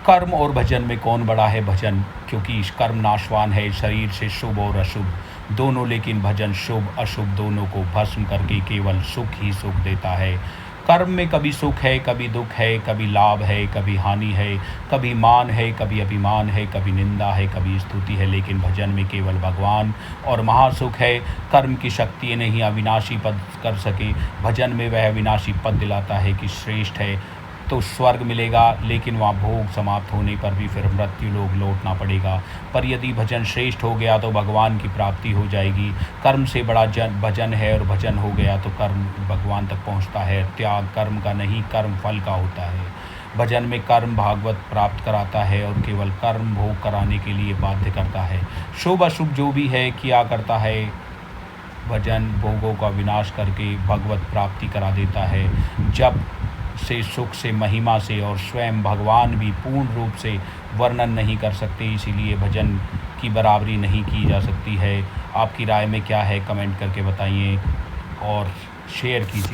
कर्म और भजन में कौन बड़ा है? भजन, क्योंकि कर्म नाशवान है शरीर से शुभ और अशुभ दोनों, लेकिन भजन शुभ अशुभ दोनों को भस्म करके केवल सुख ही सुख देता है। कर्म में कभी सुख है, कभी दुख है, कभी लाभ है, कभी हानि है, कभी मान है, कभी अभिमान है, कभी निंदा है, कभी स्तुति है, लेकिन भजन में केवल भगवान और महासुख है। कर्म की शक्ति नहीं अविनाशी पद कर सके, भजन में वह अविनाशी पद दिलाता है कि श्रेष्ठ है तो स्वर्ग मिलेगा, लेकिन वहाँ भोग समाप्त होने पर भी फिर मृत्यु लोक लौटना पड़ेगा। पर यदि भजन श्रेष्ठ हो गया तो भगवान की प्राप्ति हो जाएगी। कर्म से बड़ा भजन है, और भजन हो गया तो कर्म भगवान तक पहुँचता है। त्याग कर्म का नहीं, कर्म फल का होता है। भजन में कर्म भागवत प्राप्त कराता है और केवल कर्म भोग कराने के लिए बाध्य करता है। शुभ अशुभ जो भी है किया करता है, भजन भोगों का विनाश करके भगवत प्राप्ति करा देता है। जब से सुख से महिमा से और स्वयं भगवान भी पूर्ण रूप से वर्णन नहीं कर सकते, इसीलिए भजन की बराबरी नहीं की जा सकती है। आपकी राय में क्या है? कमेंट करके बताइए और शेयर कीजिए।